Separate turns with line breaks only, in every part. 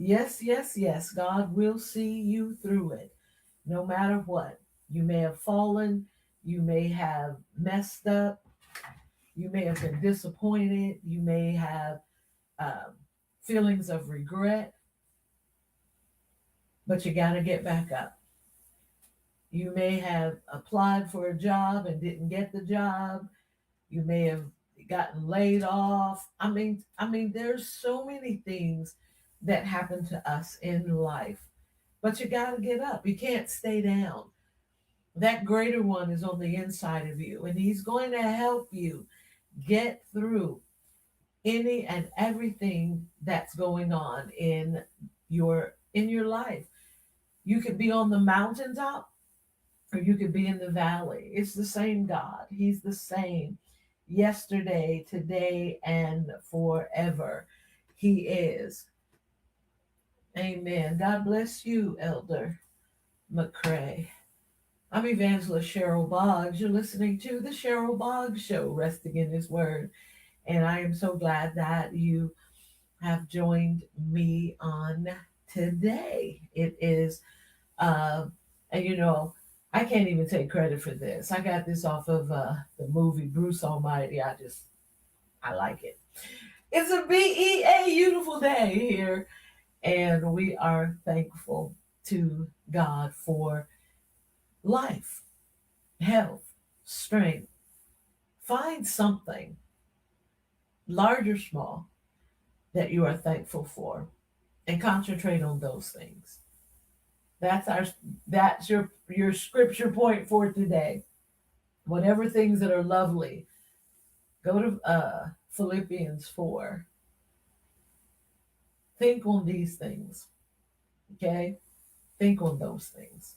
Yes, yes, yes. God will see you through it, no matter what. You may have fallen, you may have messed up, you may have been disappointed, you may have um, feelings of regret, but you got to get back up. You may have applied for a job and didn't get the job. You may have gotten laid off. I mean, there's so many things that happen to us in life, but you got to get up. You can't stay down. That greater one is on the inside of you, and he's going to help you get through any and everything that's going on in your life. You could be on the mountaintop or you could be in the valley. It's the same God. He's the same yesterday, today, and forever. He is. Amen. God bless you, Elder McCrae. I'm Evangelist Cheryl Boggs. You're listening to the Cheryl Boggs Show, resting in His Word. And I am so glad that you have joined me on today. It is, uh, and I can't even take credit for this. I got this off of the movie Bruce Almighty. I like it. It's a BEA beautiful day here, and we are thankful to God for life, health, strength. Find something, large or small, that you are thankful for, and concentrate on those things. That's our that's your scripture point for today. Whatever things that are lovely, go to Philippians 4. Think on these things, okay? Think on those things.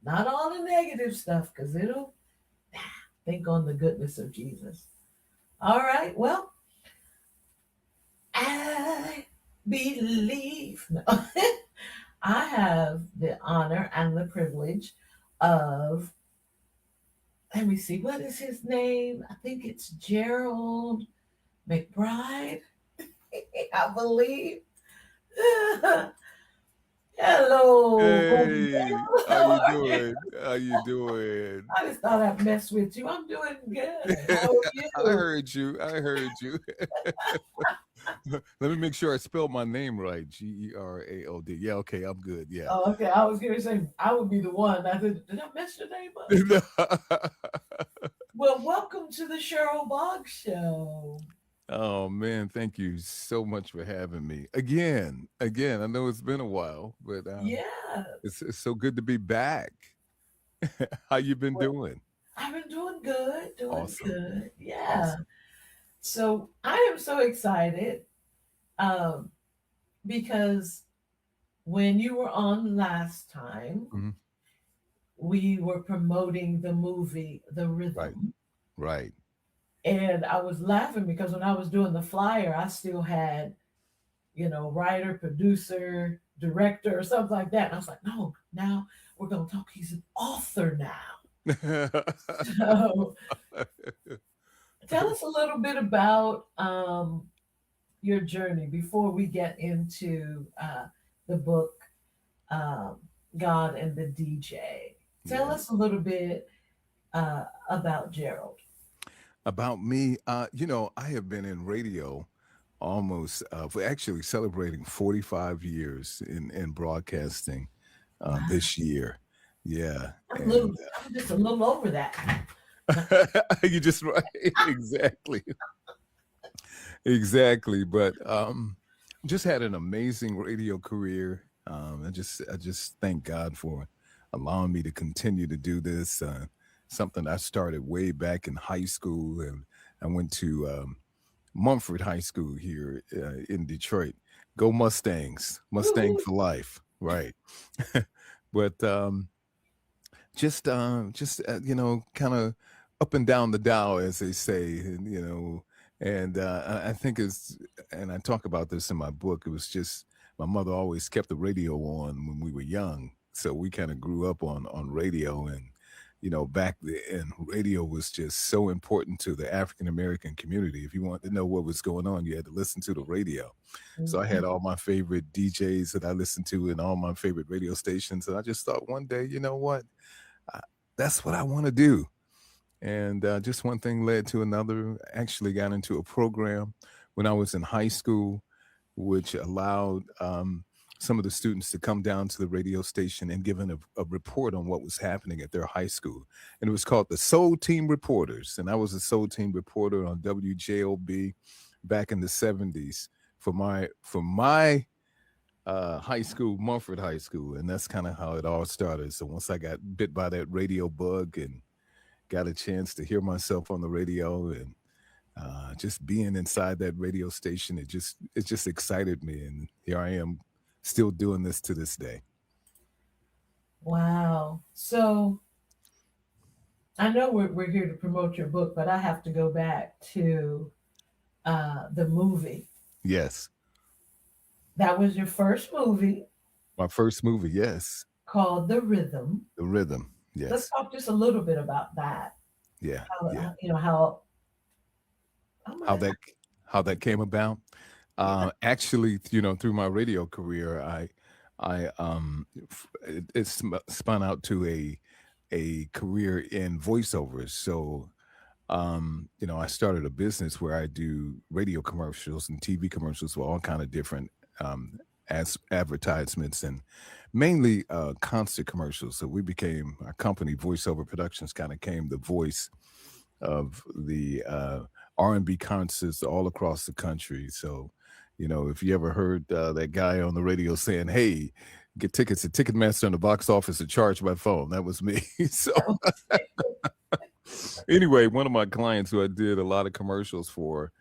Not all the negative stuff, because it'll think on the goodness of Jesus. All right, well, I believe. No. I have the honor and the privilege of, let me see, what is his name? I think it's Gerald McBride, I believe. Hello, brother
Hey, how you
Gerald.
doing? How you doing?
I just thought I'd mess with you. I'm doing good. How are
I
you?
heard you. I heard you. Let me make sure I spell my name right. Gerald. Yeah, okay, I'm good. Yeah.
Oh, okay. I was going to say I would be the one. I did I mess your name up? Well, welcome to the Cheryl Boggs Show.
Oh man, thank you so much for having me again. Again, I know it's been a while, but
Yeah.
it's so good to be back. How you been
Well,
doing?
I've been doing good, doing
Awesome.
good. Yeah.
Awesome.
So I am so excited um, because when you were on last time,
Mhm.
we were promoting the movie The
Right.
Rhythm.
Right.
And I was laughing because when I was doing the flyer, I still had, writer, producer, director, or something like that. And I was like, no, now we're going to talk. He's an author now. So tell us a little bit about your journey before we get into the book, um, God and the DJ. Tell
Yeah.
us a little bit about Gerald.
About me, I have been in radio almost for actually celebrating 45 years in broadcasting
Wow.
this year. Yeah.
I'm, a
And
little, I'm just a little over that.
you just right. Exactly. Exactly. But just had an amazing radio career. I just thank God for allowing me to continue to do this. Something I started way back in high school, and I went to Mumford High School here in Detroit. Go Mustangs! Mustang
Woo-hoo.
for life, right? But just kind of up and down the dial, as they say, and I think and I talk about this in my book. It was just my mother always kept the radio on when we were young, so we kind of grew up on radio, back then, radio was just so important to the African American community. If you wanted to know what was going on, you had to listen to the radio. So I had all my favorite DJs that I listened to and all my favorite radio stations. And I just thought one day, you know what? I, that's what I want to do. And just one thing led to another. Actually got into a program when I was in high school, which allowed some of the students to come down to the radio station and give a report on what was happening at their high school. And it was called the Soul Team Reporters. And I was a Soul Team reporter on WJOB back in the 70s for my high school, Mumford High School. And that's kind of how it all started. So once I got bit by that radio bug and got a chance to hear myself on the radio and just being inside that radio station, it just excited me, and here I am, still doing this to this day.
Wow. So I know we're here to promote your book, but I have to go back to the movie.
Yes,
That was your first movie
my first movie. Yes,
called The Rhythm.
the rhythm.
Let's
Yes,
talk just a little bit about that.
yeah, yeah.
How I'm
How
gonna,
that how that came about?
yeah.
Actually, through my radio career, it spun out to a career in voiceovers. So I started a business where I do radio commercials and TV commercials for all kind of different as advertisements and mainly concert commercials. So we became our company, Voiceover Productions, kind of came the voice of the R&B concerts all across the country. So, if you ever heard that guy on the radio saying, "Hey, get tickets at Ticketmaster and the box office are charged by phone," that was me. So anyway, one of my clients who I did a lot of commercials for,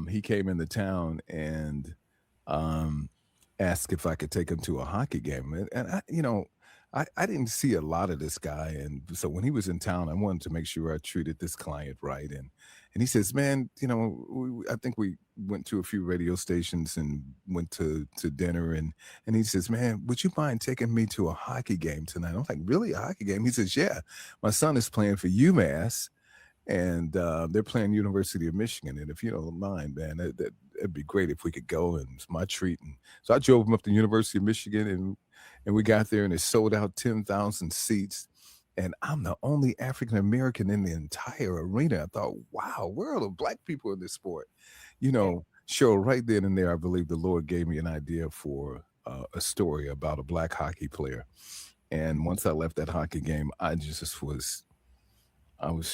he came into town and um, asked if I could take him to a hockey game. And I didn't see a lot of this guy. And so when he was in town, I wanted to make sure I treated this client right. And he says, "Man, I think we went to a few radio stations and went to dinner." And he says, "Man, would you mind taking me to a hockey game tonight?" I was like, "Really, a hockey game?" He says, "Yeah, my son is playing for UMass, and they're playing University of Michigan. And if you don't mind, man, that'd be great if we could go." And it's my treat. And so I drove him up to University of Michigan, and we got there, and it sold out 10,000 seats. And I'm the only African American in the entire arena. I thought, wow, where are the black people in this sport? Cheryl, right then and there, I believe the Lord gave me an idea for a story about a black hockey player. And once I left that hockey game, I was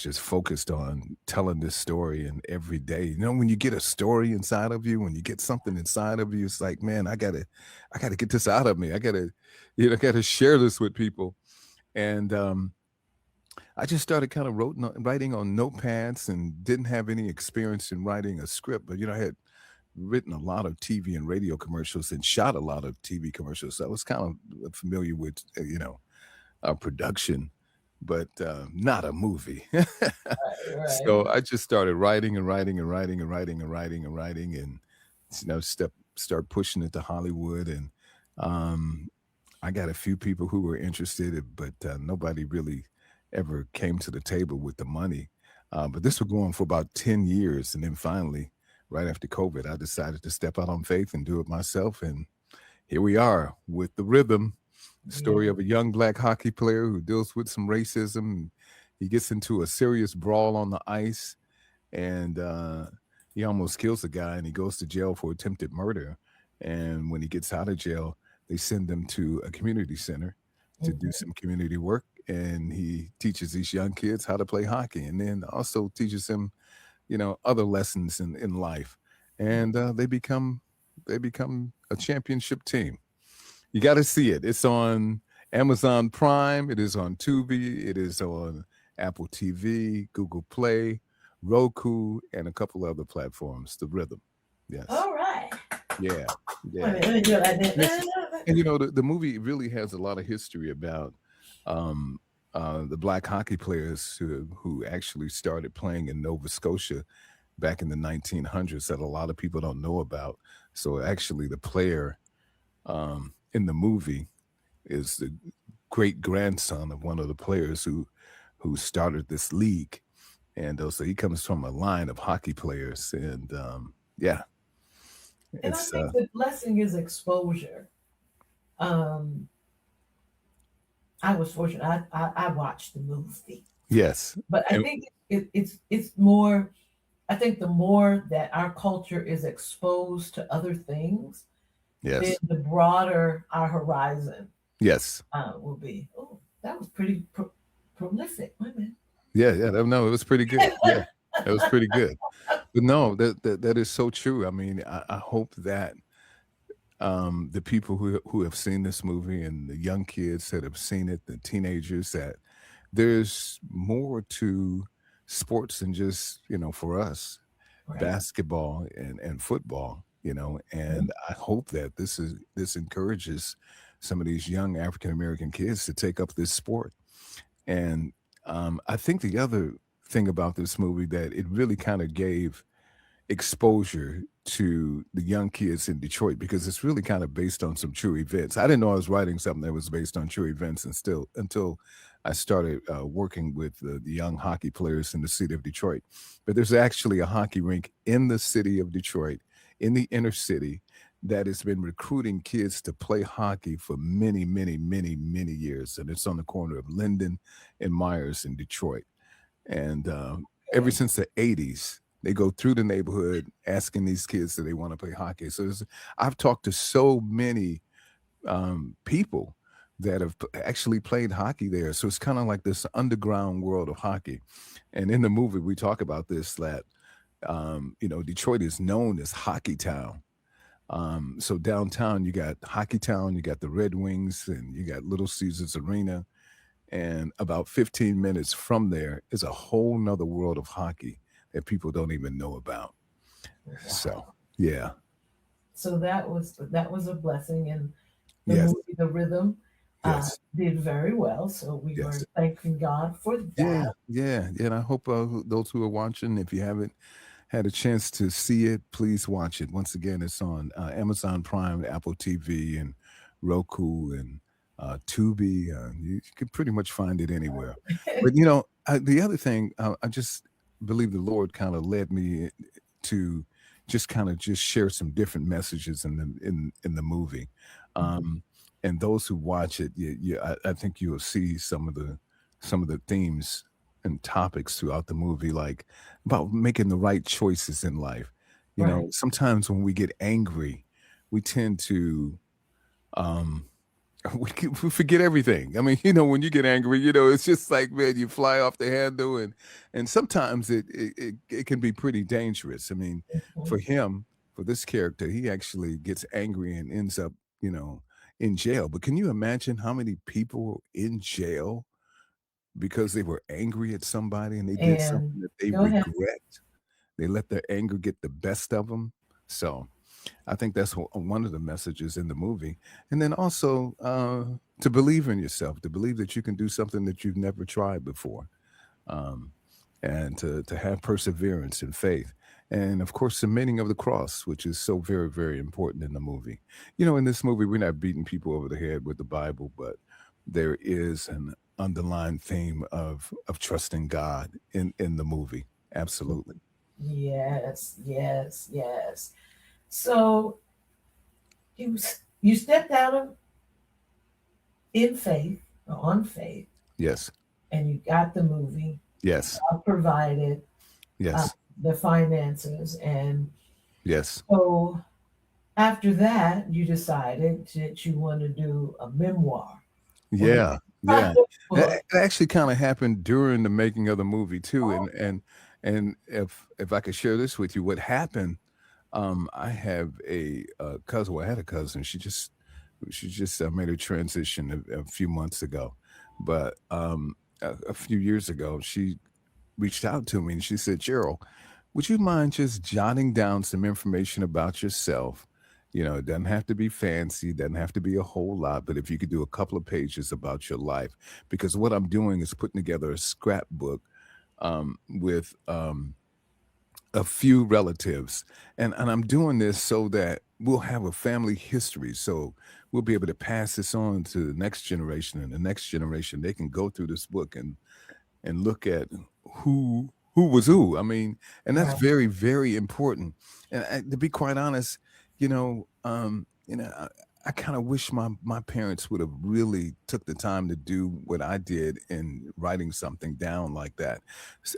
just focused on telling this story, and every day, when you get a story inside of you, when you get something inside of you, it's like, man, I gotta get this out of me. I gotta share this with people. And I just started kind of writing on notepads and didn't have any experience in writing a script, but I had written a lot of TV and radio commercials and shot a lot of TV commercials. So I was kind of familiar with, production, but not a movie.
Right.
So I just started writing and writing and writing and writing and writing and writing and start pushing it to Hollywood. And um, I got a few people who were interested, but nobody really ever came to the table with the money. But this was going for about 10 years. And then finally, right after COVID, I decided to step out on faith and do it myself. And here we are with The Rhythm, the story
Yeah.
of a young black hockey player who deals with some racism. He gets into a serious brawl on the ice, and he almost kills a guy, and he goes to jail for attempted murder. And when he gets out of jail, they send him to a community center to do
Mhm.
some community work. And he teaches these young kids how to play hockey, and then also teaches them, other lessons in life. And they become a championship team. You got to see it. It's on Amazon Prime. It is on Tubi. It is on Apple TV, Google Play, Roku, and a couple other platforms. The Rhythm. Yes.
All right.
Yeah.
Wait a
Yeah.
minute, let me do it like
And it's
that.
and the movie really has a lot of history about um the black hockey players who actually started playing in Nova Scotia back in the 1900s that a lot of people don't know about. So actually the player in the movie is the great grandson of one of the players who who started this league. And so he comes from a line of hockey players. And yeah,
And I
it's
think the blessing is exposure. Um, I was fortunate. I watched the movie,
yes.
but I
And
think it's more. I think the more that our culture is exposed to other things, then
yes,
the broader our horizon
yes.
will be. Oh, that was pretty prolific. Wait a minute.
Yeah, yeah. No, it was pretty good. Yeah, it was pretty good. But no, that is so true. I mean, I hope that the people who have seen this movie and the young kids that have seen it, the teenagers, that there's more to sports than just, for us,
Right.
basketball and football, and I hope that this encourages some of these young African American kids to take up this sport. And I think the other thing about this movie that it really kind of gave exposure to the young kids in Detroit, because it's really kind of based on some true events. I didn't know I was writing something that was based on true events, and still until I started working with the young hockey players in the city of Detroit. But there's actually a hockey rink in the city of Detroit, in the inner city, that has been recruiting kids to play hockey for many, many, many, many years, and it's on the corner of Linden and Myers in Detroit. And ever
Okay.
since the '80s, they go through the neighborhood asking these kids that they want to play hockey. So I've talked to so many people that have actually played hockey there. So it's kind of like this underground world of hockey. And in the movie, we talk about this, that Detroit is known as Hockey Town. So downtown, you got Hockey Town, you got the Red Wings, and you got Little Caesars Arena. And about 15 minutes from there is a whole nother world of hockey that people don't even know about. So,
Wow.
yeah,
So that was a blessing, and the
yes,
movie, The Rhythm,
yes,
did very well. So we
yes.
were thanking God for
Yeah,
that.
yeah, yeah. And I hope those who are watching, if you haven't had a chance to see it, please watch it. Once again, it's on Amazon Prime, Apple TV, and Roku, and Tubi. You can pretty much find it anywhere. But the other thing, I just believe the Lord kind of led me to just kind of just share some different messages in the movie. Um, and those who watch it, I think you will see some of the themes and topics throughout the movie, like about making the right choices in life.
Right.
Sometimes when we get angry, we tend to um we forget everything. I mean, when you get angry, it's just like, man, you fly off the handle, and sometimes it can be pretty dangerous. I mean, for
Mhm.
him, for this character, he actually gets angry and ends up, in jail. But can you imagine how many people in jail because they were angry at somebody and they did
And
something that they
go ahead.
regret? They let their anger get the best of them. So I think that's one of the messages in the movie. And then also to believe in yourself, to believe that you can do something that you've never tried before, um, and to have perseverance and faith. And of course, the meaning of the cross, which is so very, very important in the movie. In this movie, we're not beating people over the head with the Bible, but there is an underlying theme of trusting God in the movie. Absolutely.
Yes, yes, yes. So you stepped out of in faith or on faith,
Yes.
and you got the movie.
Yes.
God provided uh,
Yes.
the finances, and
Yes.
so after that, you decided that you want to do a memoir or you
Yeah,
write
yeah.
a
It
book.
it actually kinda happened during the making of the movie too, and if I could share this with you, what happened, I have a cousin, well, I had a cousin, she just made a transition a few months ago, but, a few years ago, she reached out to me and she said, "Gerald, would you mind just jotting down some information about yourself? It doesn't have to be fancy, doesn't have to be a whole lot, but if you could do a couple of pages about your life, because what I'm doing is putting together a scrapbook with a few relatives, and I'm doing this so that we'll have a family history, so we'll be able to pass this on to the next generation, and the next generation they can go through this book and look at who was who. I mean, and that's
Right.
very, very important. And to be quite honest, I kind of wish my parents would have really took the time to do what I did in writing something down like that.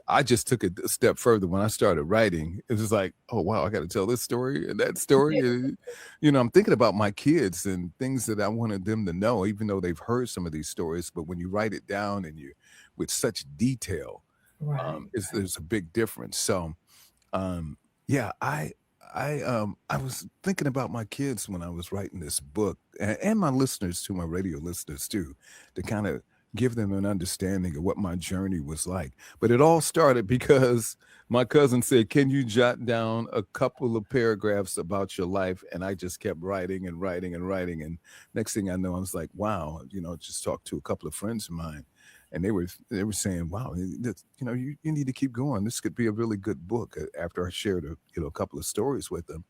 I just took it a step further when I started writing. It was like, oh wow, I got to tell this story and that story. And, I'm thinking about my kids and things that I wanted them to know, even though they've heard some of these stories. But when you write it down and you with such detail,
Right.
there's a big difference. So um, yeah, I was thinking about my kids when I was writing this book, and my listeners too, my radio listeners too, to kind of give them an understanding of what my journey was like. But it all started because my cousin said, "Can you jot down a couple of paragraphs about your life?" And I just kept writing and writing and writing, and next thing I know, I was like, "Wow!" Just talked to a couple of friends of mine, and they were saying, "Wow, you need to keep going. This could be a really good book." After I shared a couple of stories with them,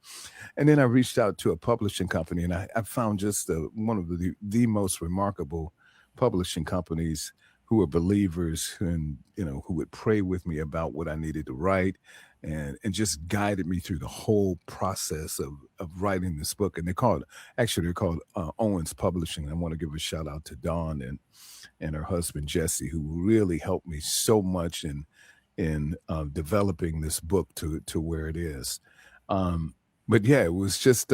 and then I reached out to a publishing company, and I found just one of the most remarkable publishing companies who were believers and who would pray with me about what I needed to write. And just guided me through the whole process of writing this book. And they're called Owens Publishing. I want to give a shout out to Dawn and her husband Jesse, who really helped me so much in developing this book to where it is. Um, but yeah, it was just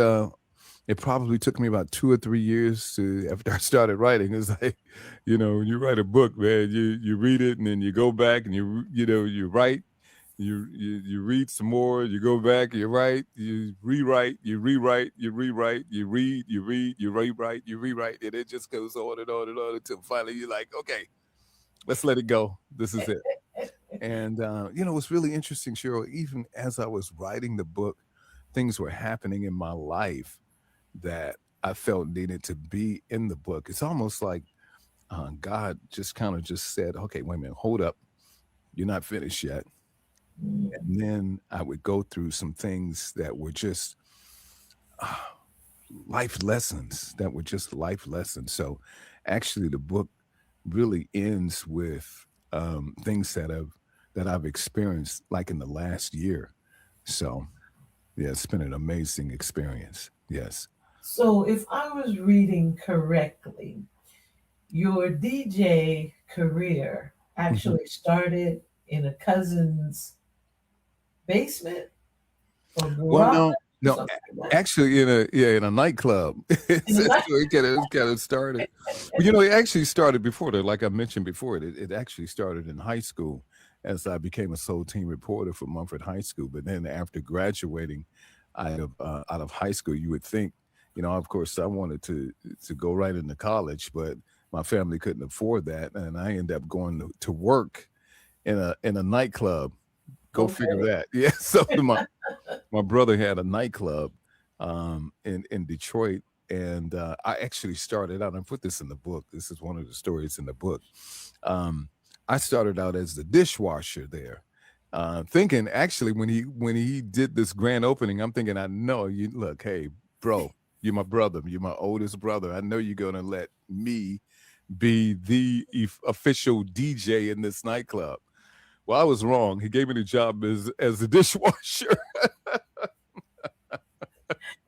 it probably took me about 2 or 3 years to after I started writing. It's like, when you write a book, man, you read it and then you go back and you write. You read some more, you go back, you write, you rewrite, you rewrite, you rewrite, you read, you rewrite, you rewrite, and it just goes on and on and on until finally you're like, okay, let's let it go. This is it. And what's really interesting, Cheryl, even as I was writing the book, things were happening in my life that I felt needed to be in the book. It's almost like God just kind of just said, okay, wait a minute, hold up. You're not finished yet.
Mm.
And then I would go through some things that were just uh, life lessons, that were just life lessons. So actually, the book really ends with things that I've experienced like in the last year. So yeah, it's been an amazing experience. Yes.
So, if I was reading correctly, your DJ career
Mhm.
actually started in a cousin's basement or
Well,
garage
no,
or
no,
something like that.
actually, in a nightclub.
In
It's
the night.
so it kind of started. Well, it actually started before that. Like I mentioned before, it actually started in high school as I became a soul team reporter for Mumford High School. But then after graduating out of high school, you would think, of course, I wanted to go right into college, but my family couldn't afford that, and I ended up going to work in a nightclub. Go figure
Okay.
that. Yeah. So my brother had a nightclub in Detroit, and I actually started out. I put this in the book. This is one of the stories in the book. Um, I started out as the dishwasher there, thinking actually when he did this grand opening, I'm thinking, I know you look, hey, bro, you're my brother, you're my oldest brother. I know you're gonna let me be the official DJ in this nightclub. Well, I was wrong. He gave me the job as the dishwasher.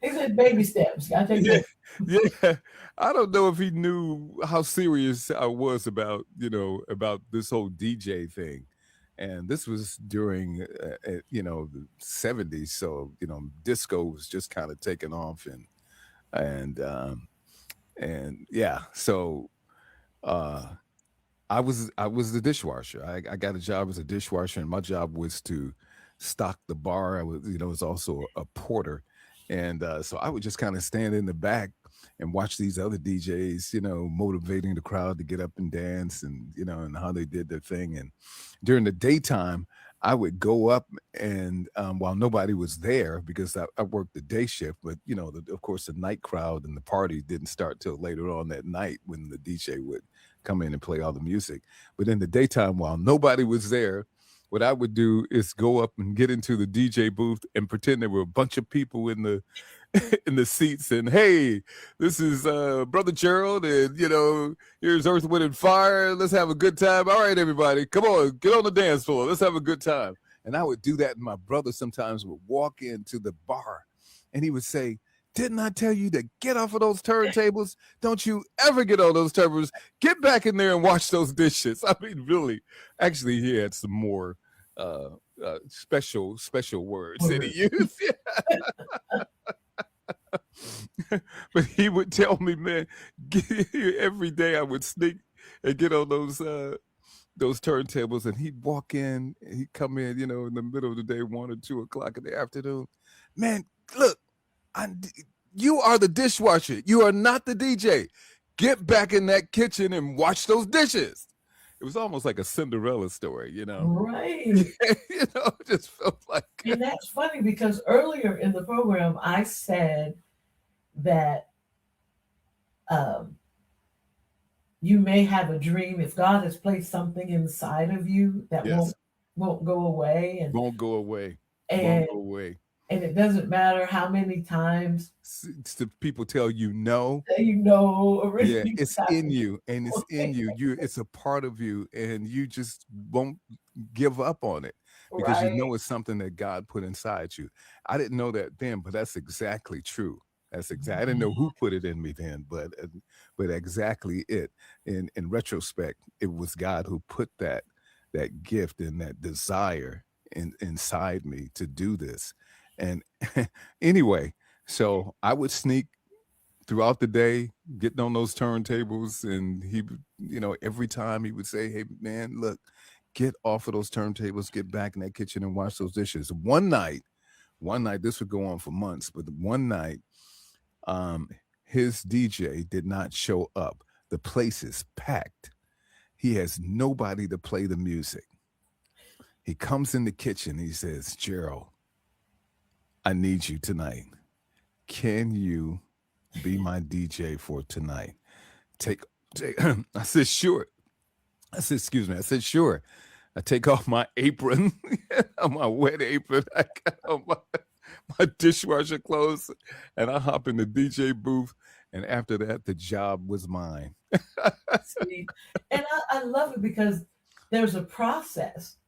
He said baby steps. Gotta take
Yeah,
baby.
yeah. I don't know if he knew how serious I was about this whole DJ thing. And this was during, the '70s, so disco was just kind of taking off, and yeah, so uh, I was the dishwasher. I got a job as a dishwasher, and my job was to stock the bar. I was also a porter, and so I would just kind of stand in the back and watch these other DJs, motivating the crowd to get up and dance, and how they did their thing. And during the daytime, I would go up and while nobody was there because I worked the day shift, but of course the night crowd and the party didn't start till later on that night when the DJ would come in and play all the music. But in the daytime, while nobody was there, what I would do is go up and get into the DJ booth and pretend there were a bunch of people in the seats, and hey, this is Brother Gerald, and here's Earth, Wind, and Fire. Let's have a good time. All right, everybody, come on, get on the dance floor. Let's have a good time. And I would do that, and my brother sometimes would walk into the bar, and he would say, "Didn't I tell you to get off of those turntables? Don't you ever get on those turntables. Get back in there and wash those dishes." I mean, really, actually, he had some more special words that he used. But he would tell me, man, every day I would sneak and get on those turntables, and he'd walk in, he'd come in, in the middle of the day, 1 or 2 o'clock in the afternoon. Man, look, you are the dishwasher. You are not the DJ. Get back in that kitchen and wash those dishes. It was almost like a Cinderella story,
Right.
It just felt like.
And that's funny because earlier in the program, I said that you may have a dream if God has placed something inside of you that won't go away, and
won't go away.
And it doesn't matter how many times
people tell you no.
Yeah,
it's in you, and it's in you. It's a part of you, and you just won't give up on it because it's something that God put inside you. I didn't know that then, but that's exactly true. That's exactly. I didn't know who put it in me then, but exactly it. In retrospect, it was God who put that gift and that desire inside me to do this. And anyway, so I would sneak throughout the day, getting on those turntables, and he, every time he would say, "Hey, man, look, get off of those turntables, get back in that kitchen and wash those dishes." One night, this would go on for months, but one night, his DJ did not show up. The place is packed. He has nobody to play the music. He comes in the kitchen. He says, "Gerald, I need you tonight. Can you be my DJ for tonight? Take." I said, "Sure." I said, "Excuse me." I said, "Sure." I take off my apron, my wet apron. I got on my dishwasher clothes, and I hop in the DJ booth. And after that, the job was mine.
See, and I love it because there's a process.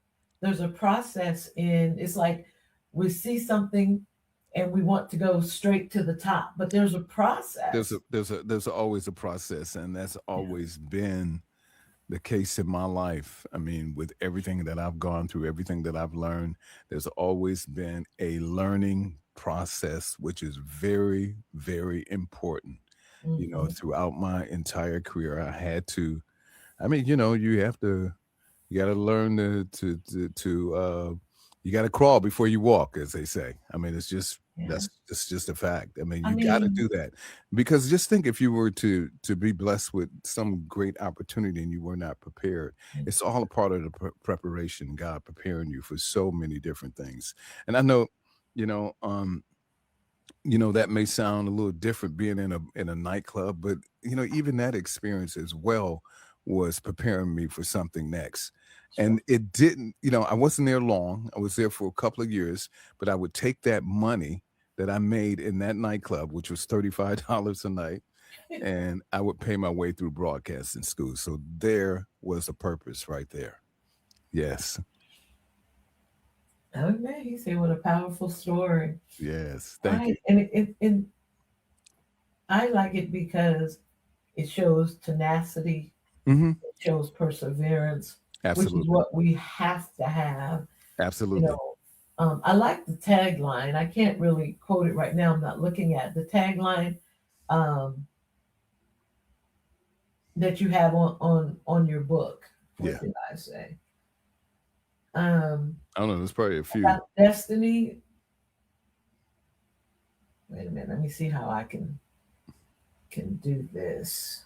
There's a process it's like we see something and we want to go straight to the top, but there's a process.
There's always a process, and that's always been the case in my life. I mean, with everything that I've gone through, everything that I've learned, there's always been a learning process, which is very, very important.
Mm-hmm.
Throughout my entire career, I had to. I mean, you got to learn to you got to crawl before you walk, as they say. I mean, it's just that's just a fact. I mean, you got to do that, because just think, if you were to be blessed with some great opportunity and you were not prepared, it's all a part of the preparation. God preparing you for so many different things. And I know, that may sound a little different being in a nightclub, but even that experience as well was preparing me for something next. And it didn't, I wasn't there long. I was there for a couple of years, but I would take that money that I made in that nightclub, which was $35 a night, and I would pay my way through broadcasting school. So there was a purpose right there. Yes.
Okay, he said, "What a powerful story."
Yes, thank you.
And I like it because it shows tenacity.
Mm-hmm.
It shows perseverance.
Absolutely.
Which is what we have to have.
Absolutely.
I like the tagline. I can't really quote it right now. I'm not looking at the tagline that you have on your book. What did I say?
I don't know. There's probably a few.
About destiny. Wait a minute. Let me see how I can do this.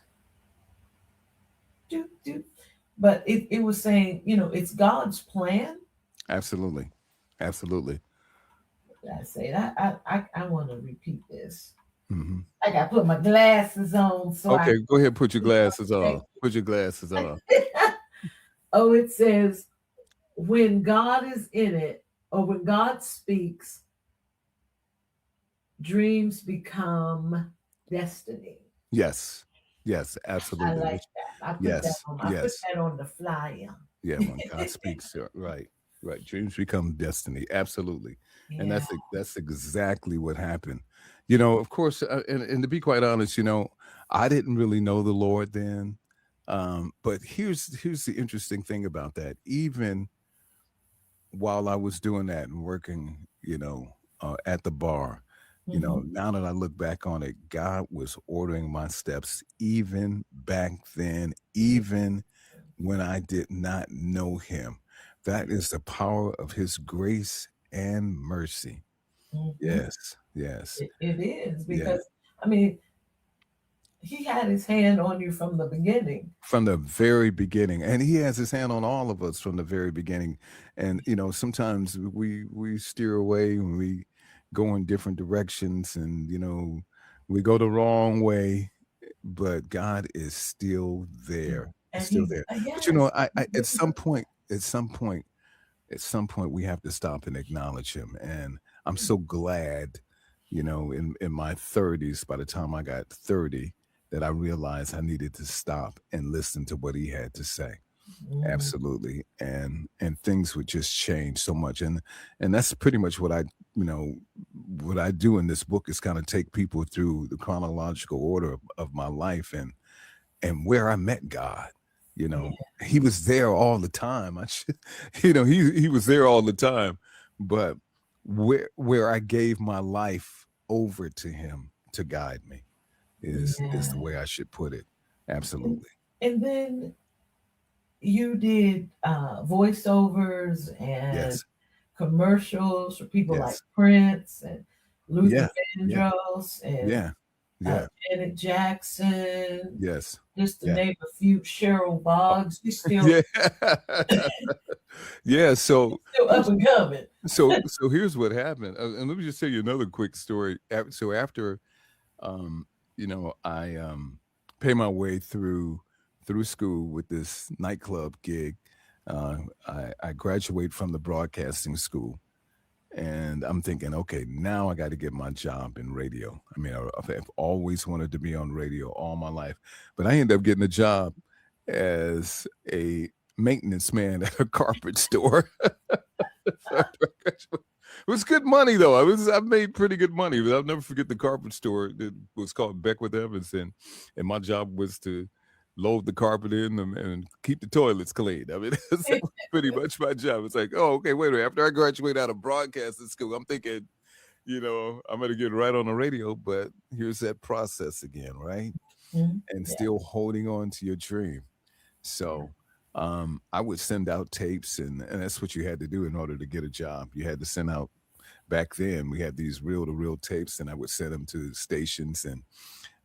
But it was saying, it's God's plan.
Absolutely. Absolutely.
What did I say? I want to repeat this.
Mm-hmm.
I got to put my glasses on. So
okay, go ahead. Put your glasses on. Put your glasses on.
Oh, it says, when God is in it, or when God speaks, dreams become destiny.
Yes. Yes,
I
absolutely.
like
Which
that.
yes,
I put
yes.
that on the flyer.
Yeah, when God speaks, right, right. Dreams become destiny. Absolutely, and
Yeah.
that's exactly what happened. You know, of course, and to be quite honest, you know, I didn't really know the Lord then. But here's the interesting thing about that. Even while I was doing that and working, you know, at the bar, you know,
Hmm.
now that I look back on it, God was ordering my steps even back then,
Yeah.
even when I did not know him. That is the power of his grace and mercy.
Hmm.
Yes, yes,
It is
yeah.
because I mean he had his hand on you from the beginning.
From the very beginning, and he has his hand on all of us from the very beginning. And you know, sometimes we steer away and we go in different directions, and you know, we go the wrong way. But God is still
Yeah.
there. He's
And
still
he's
there. But you know,
yes,
I
he's
at
with
some
us.
point, at some point we have to stop and acknowledge him. And I'm so glad, you know, in my 30s, by the time I got 30, that I realized I needed to stop and listen to what he had to say.
Mm,
Absolutely. And things would just change so much. And that's pretty much what I, you know, what I do in this book is kind of take people through the chronological order of my life and where I met God. You know,
yeah.
he was there all the time. I should, you know, he was there all the time, but where I gave my life over to him to guide me is the
Yeah.
way I should put it.
And,
Absolutely.
and then you did voiceovers and
Yes.
commercials for people like
Yes.
Prince and Luther
Yeah. Yeah.
Vandross and
Yeah. Yeah.
Janet Jackson,
Yes.
just to
Yeah.
name a few. Cheryl
Oh,
Boggs,
yeah. Yeah.
she's still up and coming.
So here's what happened. And let me just tell you another quick story. So after um, you know, I pay my way through school with this nightclub gig. I graduate from the broadcasting school, and I'm thinking, okay, now I got to get my job in radio. I mean, I've always wanted to be on radio all my life, but I ended up getting a job as a maintenance man at a carpet store. It was good money though. I made pretty good money, but I'll never forget the carpet store that was called Beckwith Evanston, and my job was to load the carpet in and keep the toilets clean. I mean, that was pretty much my job. It's like, oh, okay, wait a minute. After I graduate out of broadcasting school, I'm thinking, you know, I'm gonna get right on the radio, but here's that process again, right?
Mhm.
And
Yeah,
still holding on to your dream.
yeah,
So I would send out tapes, and that's what you had to do in order to get a job. You had to send out back then. We had these reel to reel tapes, and I would send them to stations, and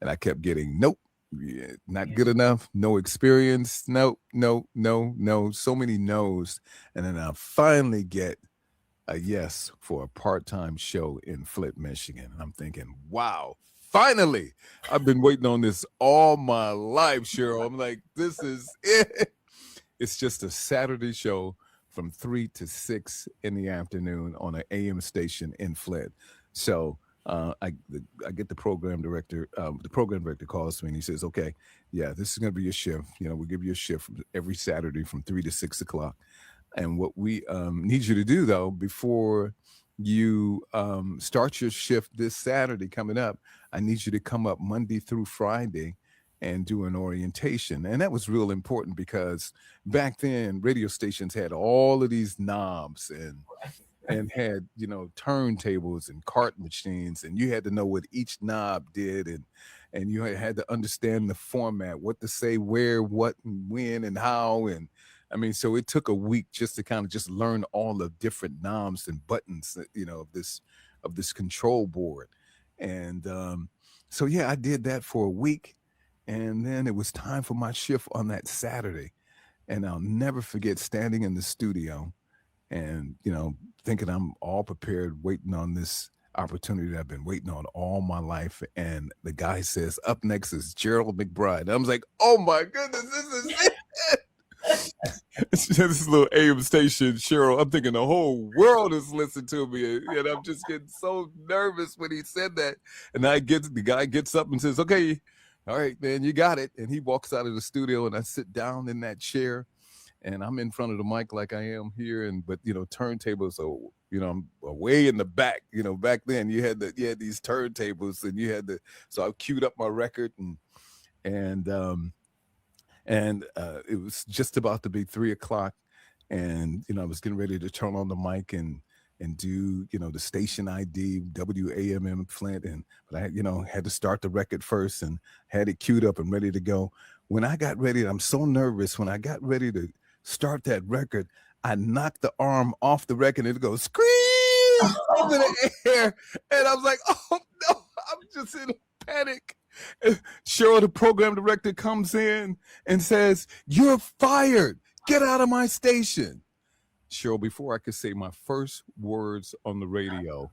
I kept getting nope, yeah, not
yeah.
good enough, no experience, no, no, no, no, so many no's, and then I finally get a yes for a part-time show in Flint, Michigan. And I'm thinking, wow, finally, I've been waiting on this all my life, Cheryl. I'm like, this is it. It's just a Saturday show from 3 to 6 in the afternoon on an AM station in Flint. So I get the program director. The program director calls me and he says, "Okay, yeah, this is going to be your shift. You know, we'll give you a shift every Saturday from 3 to 6 o'clock. And what we need you to do though, before you start your shift this Saturday coming up, I need you to come up Monday through Friday and do an orientation." And that was real important because back then radio stations had all of these knobs and had, you know, turntables and cart machines, and you had to know what each knob did, and you had to understand the format, what to say, where, what, and when, and how. And I mean, so it took a week just to kind of just learn all the different knobs and buttons you know, of this control board. And so yeah, I did that for a week, and then it was time for my shift on that Saturday. And I'll never forget standing in the studio and, you know, thinking I'm all prepared, waiting on this opportunity that I've been waiting on all my life. And the guy says, up next is Gerald McBride. And I was like, oh my goodness, this is it. This little AM station, Cheryl. I'm thinking the whole world is listening to me, and I'm just getting so nervous when he said that. And the guy gets up and says, "Okay, all right, man, you got it." And he walks out of the studio, and I sit down in that chair, and I'm in front of the mic like I am here, but turntables are I'm way in the back. Back then you had these turntables, and so I queued up my record, and it was just about to be 3 o'clock, and I was getting ready to turn on the mic and do the station ID WAMM Flint, but I had to start the record first and had it queued up and ready to go. When I got ready, I'm so nervous. When I got ready to start that record, I knocked the arm off the record and it goes scream into the air, and I was like, "Oh no!" I'm just in panic. Cheryl, the program director, comes in and says, "You're fired. Get out of my station." Cheryl, before I could say my first words on the radio,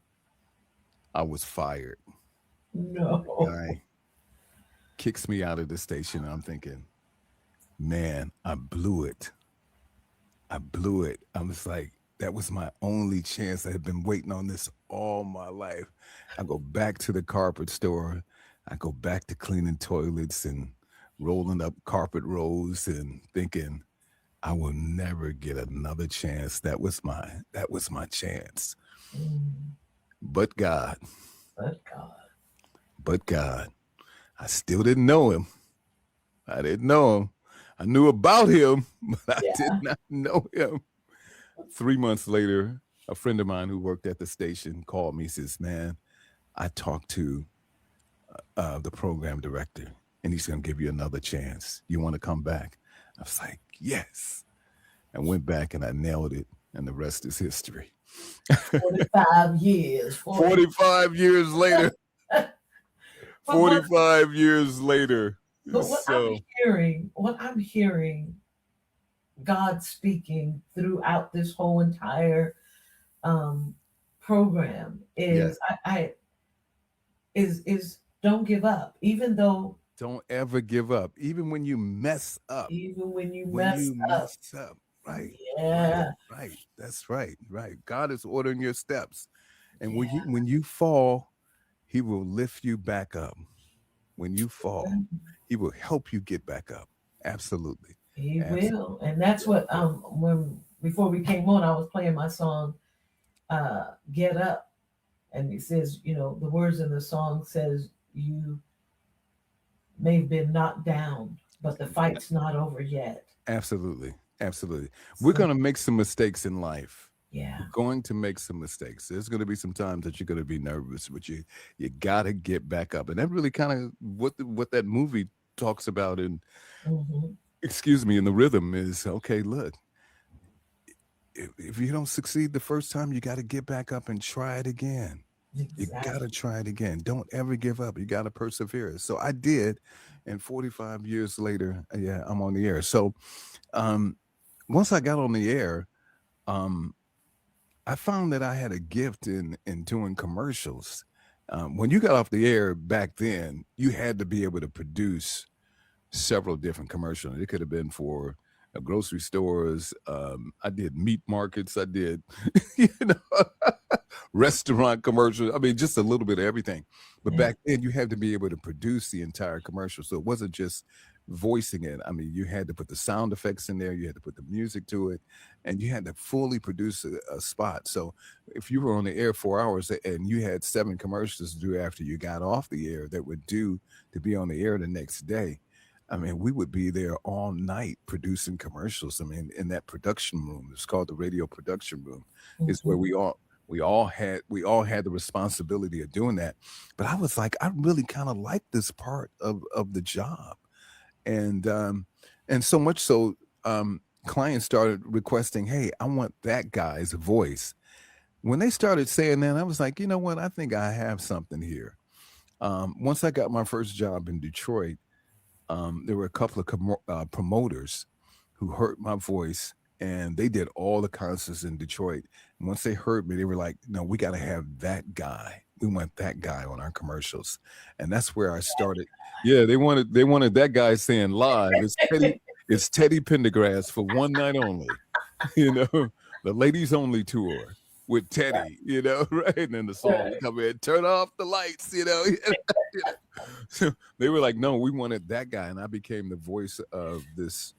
I was fired.
No.
The guy kicks me out of the station. And I'm thinking, man, I blew it. I blew it. I was like, that was my only chance. I had been waiting on this all my life. I go back to the carpet store. I go back to cleaning toilets and rolling up carpet rolls and thinking, I will never get another chance. That was my chance. But God. I still didn't know him. I didn't know him. I knew about him, but I did not know him. 3 months later, a friend of mine who worked at the station called me, says, "Man, I talked to the program director, and he's going to give you another chance. You want to come back?" I was like, yes. I went back and I nailed it, and the rest is history.
45 years.
45 years later. 45 years later.
But what I'm hearing, God speaking throughout this whole entire program is, is don't give up, even though.
Don't ever give up, even when you mess up.
Even when you mess
up. Right.
Yeah.
Right. That's right. Right. God is ordering your steps. And when you fall, he will lift you back up. When you fall, he will help you get back up. Absolutely.
He will. And that's what before we came on, I was playing my song Get Up. And it says, the words in the song says, you may have been knocked down, but the fight's not over yet.
Absolutely. Absolutely. We're going to make some mistakes in life.
Yeah.
We're going to make some mistakes. There's going to be some times that you're going to be nervous, but you got to get back up. And that really kind of what that movie talks about in the rhythm is, okay, look, if you don't succeed the first time, you got to get back up and try it again. Exactly. You got to try it again. Don't ever give up. You got to persevere. So I did. And 45 years later, I'm on the air. So once I got on the air, I found that I had a gift in doing commercials. When you got off the air back then, you had to be able to produce several different commercials. It could have been for grocery stores. I did meat markets. I did, restaurant commercials. I mean, just a little bit of everything. But back then, you had to be able to produce the entire commercial. So it wasn't just voicing it. I mean, you had to put the sound effects in there. You had to put the music to it. And you had to fully produce a spot. So if you were on the air 4 hours and you had 7 commercials to do after you got off the air that were due to be on the air the next day, I mean, we would be there all night producing commercials. I mean, in that production room, it's called the radio production room, is where we all had the responsibility of doing that. But I was like, I really kind of like this part of the job. And so much so, clients started requesting, hey, I want that guy's voice. When they started saying that, I was like, you know what? I think I have something here. Once I got my first job in Detroit, there were a couple of promoters who heard my voice, and they did all the concerts in Detroit. And once they heard me, they were like, no, we got to have that guy. We want that guy on our commercials. And that's where I started. Yeah, they wanted that guy saying live. It's Teddy Pendergrass for one night only. You know, the ladies only tour with Teddy. You know, right? And then the song
Right.
would come in, turn off the lights. You know, you know. So they were like, no, we wanted that guy, and I became the voice of this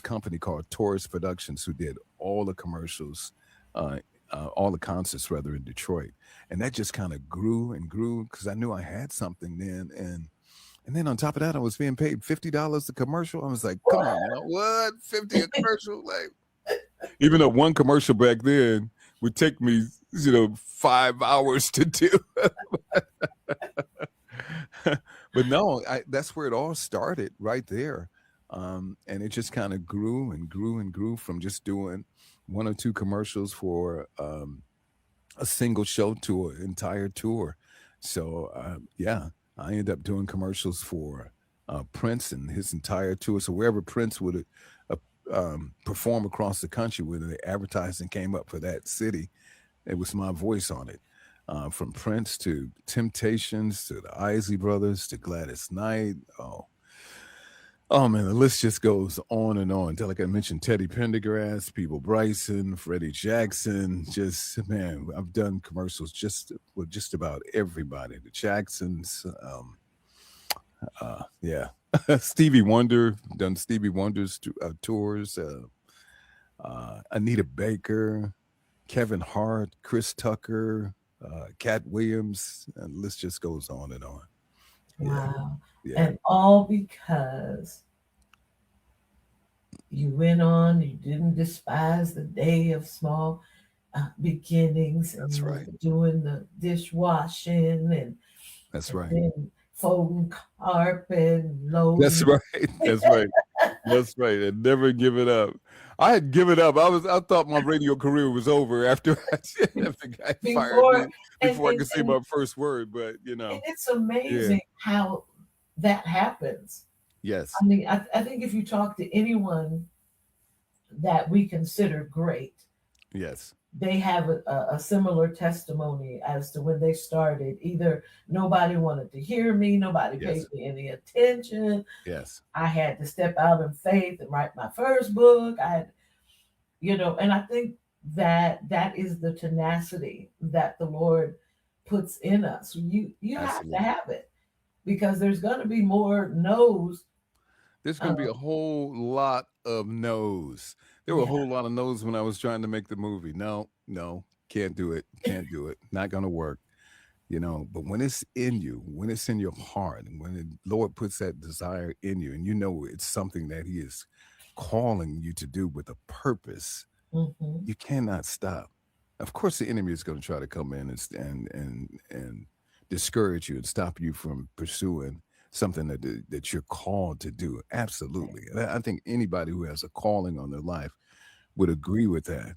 company called Taurus Productions, who did all the commercials, uh, all the concerts rather in Detroit, and that just kind of grew and grew because I knew I had something then, and then on top of that, I was being paid $50 a commercial. I was like, come on now, what 50 a commercial? Like, even though one commercial back then would take me, 5 hours to do. But no, that's where it all started right there. And it just kind of grew and grew and grew from just doing one or two commercials for a single show to an entire tour. So, yeah, I ended up doing commercials for Prince and his entire tour. So, wherever Prince would perform across the country, where the advertising came up for that city, it was my voice on it. From Prince to Temptations to the Isley Brothers to Gladys Knight. Oh man, the list just goes on and on. Like I mentioned, Teddy Pendergrass, People Bryson, Freddie Jackson. Just man, I've done commercials just with just about everybody. The Jacksons, yeah, Stevie Wonder, done Stevie Wonder's tours. Anita Baker, Kevin Hart, Chris Tucker, Cat Williams, and the list just goes on and on. Yeah,
Wow.
yeah,
And all because you went on, you didn't despise the day of small beginnings, and
that's
you were
right.
doing the dishwashing
That's
and
right.
then folding carpet,
That's
loading.
right. That's right. That's right. And never give it up. I had given up. I thought my radio career was over after after the guy fired
Before
me
and,
before I
and
could say
and
my first word. But
and it's
yeah.
amazing how that happens.
Yes.
I mean, I think if you talk to anyone that we consider great,
Yes.
they have a similar testimony as to when they started. Either nobody wanted to hear me, nobody paid
Yes.
me any attention.
Yes.
I had to step out in faith and write my first book. I had, and I think that is the tenacity that the Lord puts in us. You have to
Absolutely.
have it because there's going to be more no's.
There's going to be
Um,
a whole lot of no's. There were a
yeah,
whole lot of no's when I was trying to make the movie. No, no, can't do it. Can't do it. Not going to work. But when it's in you, when it's in your heart, and when the Lord puts that desire in you, and it's something that He is calling you to do with a purpose,
hmm,
you cannot stop. Of course, the enemy is going to try to come in and discourage you and stop you from pursuing something that you're called to do. Absolutely, and I think anybody who has a calling on their life would agree with that.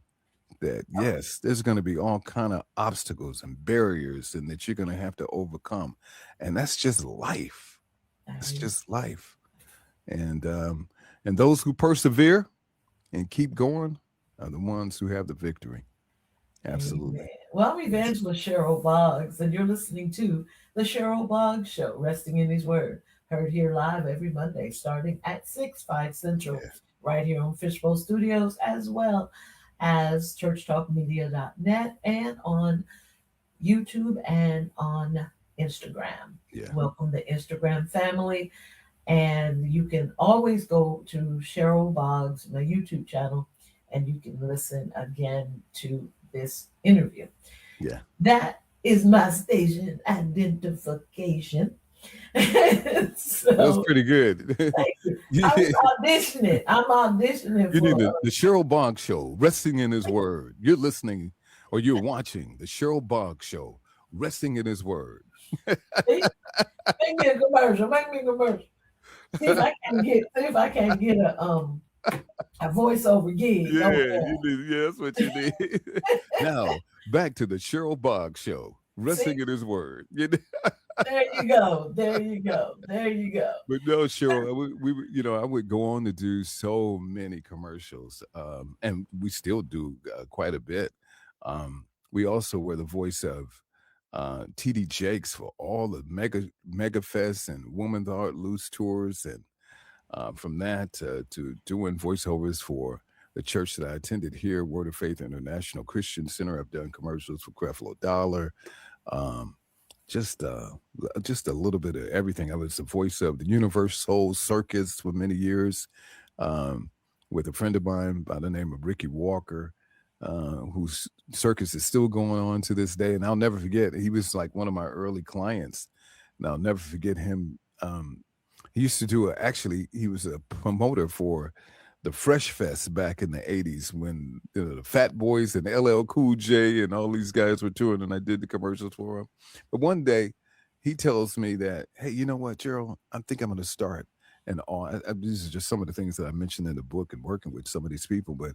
That yes, there's going to be all kind of obstacles and barriers, and that you're going to have to overcome, and that's just life. It's just life, and and those who persevere and keep going are the ones who have the victory.
amen.
Absolutely.
Well, I'm
Yes.
Evangelist Cheryl Boggs, and you're listening to the Cheryl Boggs Show, resting in His Word, heard here live every Monday, starting at 5 Central,
Yeah.
right here on Fishbowl Studios, as well as churchtalkmedia.net and on YouTube and on Instagram.
Yeah.
Welcome the Instagram family. And you can always go to Cheryl Boggs, my YouTube channel, and you can listen again to this interview.
Yeah.
That is my station identification.
That was
So
pretty good.
thank you. I was
Yeah.
auditioning. I'm auditioning
You
for
need the Cheryl Boggs Show, resting in His Word. You're listening or you're watching the Cheryl Boggs Show, resting in His Word.
see, make me a commercial. Make me a commercial. See if I can get a voiceover gig over
Yeah,
there.
that's what you need. Now, back to the Cheryl Boggs Show,
See,
resting in His Word.
there you go. There you go. There you go.
But no, Cheryl, I would go on to do so many commercials, and we still do quite a bit. We also were the voice of TD Jakes for all the mega fests and Woman the Heart Loose tours, and From that to doing voiceovers for the church that I attended here, Word of Faith International Christian Center. I've done commercials for Creflo Dollar. Um, just uh, just a little bit of everything. I was the voice of the Universal Circus for many years, um, with a friend of mine by the name of Ricky Walker, whose circus is still going on to this day. And I'll never forget, he was like one of my early clients. And I'll never forget him. He used to do actually, he was a promoter for the Fresh Fest back in the 80s when the Fat Boys and LL Cool J and all these guys were touring, and I did the commercials for him. But one day he tells me that, hey, you know what, Gerald, I think I'm going to start and all. These are just some of the things that I mentioned in the book and working with some of these people, but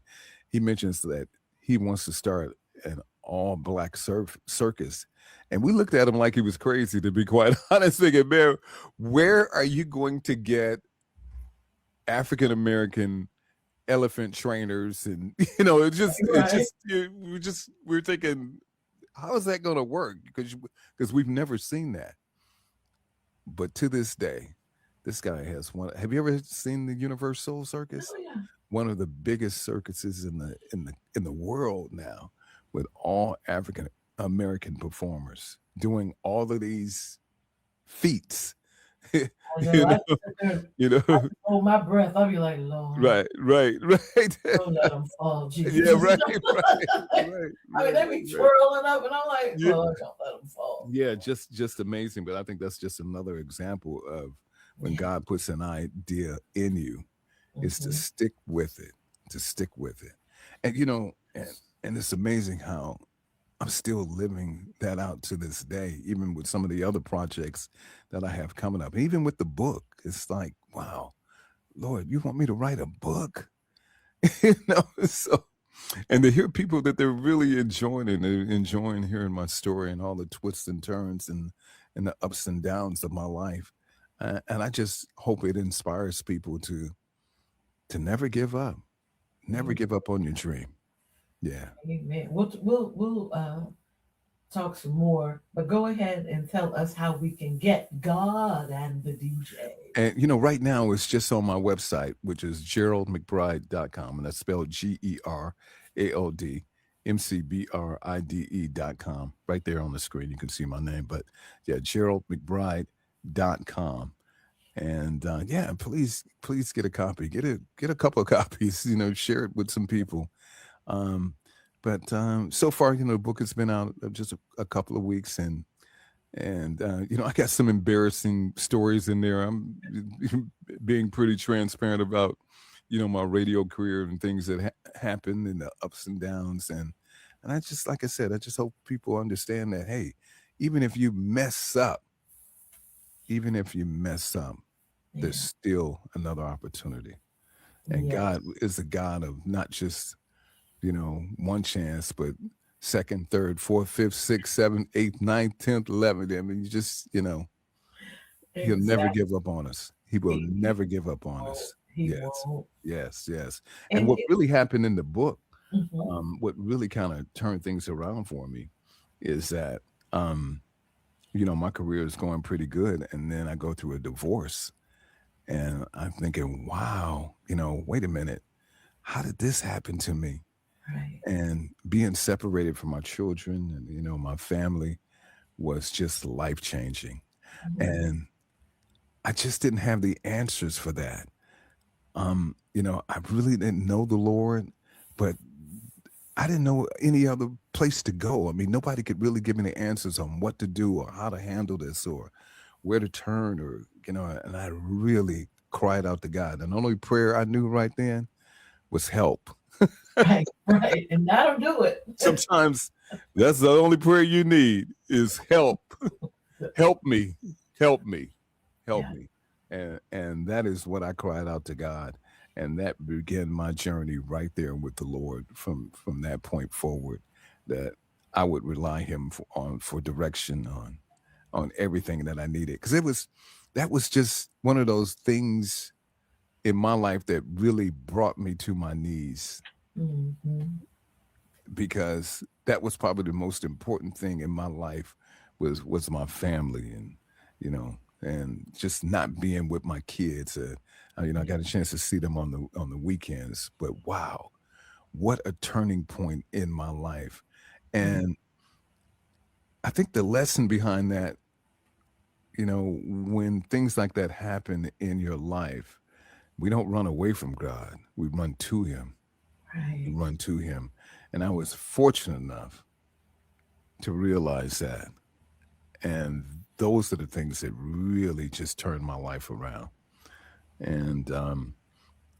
he mentions that he wants to start an all black circus. And we looked at him like he was crazy, to be quite honest, thinking, man, where are you going to get African American elephant trainers? And we're thinking, how is that going to work? Because we've never seen that. But to this day, this guy has one. Have you ever seen the Universal Circus?
Oh, yeah.
One of the biggest circuses in the world now, with all African American performers doing all of these feats.
I know. Hold my breath. I'll be like, Lord.
Right.
Don't let them fall, Jesus.
Yeah, right.
I mean, they be twirling up, and I'm like, Lord, don't let them fall.
Yeah, just amazing. But I think that's just another example of when God puts an idea in you, is to stick with it, And and it's amazing how I'm still living that out to this day, even with some of the other projects that I have coming up. Even with the book, it's like, wow, Lord, you want me to write a book? So, and to hear people that they're really enjoying hearing my story and all the twists and turns and the ups and downs of my life. And I just hope it inspires people to never give up. Never give up on your dream. Yeah.
Amen. We'll talk some more, but go ahead and tell us how we can get God and the DJ.
And right now it's just on my website, which is GeraldMcBride.com, and that's spelled GeraldMcBride.com. Right there on the screen, you can see my name. But yeah, GeraldMcBride.com. And please get a copy. Get a couple of copies. Share it with some people. But so far, the book has been out just a couple of weeks, and I got some embarrassing stories in there. I'm being pretty transparent about my radio career and things that happened and the ups and downs, and I just, like I said, I just hope people understand that, hey, even if you mess up, there's still another opportunity. And God is a God of not just, one chance, but second, third, fourth, fifth, sixth, seventh, eighth, ninth, 10th, 11th. I mean, he'll never give up on us. He will never give up on us.
He won't.
Yes. And what really happened in the book, what really kind of turned things around for me is that, my career is going pretty good. And then I go through a divorce. And I'm thinking, wow, wait a minute. How did this happen to me?
Right.
And being separated from my children and, my family was just life-changing. And I just didn't have the answers for that. I really didn't know the Lord, but I didn't know any other place to go. I mean, nobody could really give me the answers on what to do or how to handle this or where to turn or, and I really cried out to God. And the only prayer I knew right then was help.
Right. And that'll do it.
Sometimes that's the only prayer you need is help. Help me. And that is what I cried out to God. And that began my journey right there with the Lord from that point forward, that I would rely him for direction on everything that I needed. Because that was just one of those things in my life that really brought me to my knees. Because that was probably the most important thing in my life was my family. And, and just not being with my kids. I got a chance to see them on the weekends, but wow, what a turning point in my life.
Mm.
And I think the lesson behind that, when things like that happen in your life, we don't run away from God. We run to him. We
Right.
run to him. And I was fortunate enough to realize that. And those are the things that really just turned my life around. And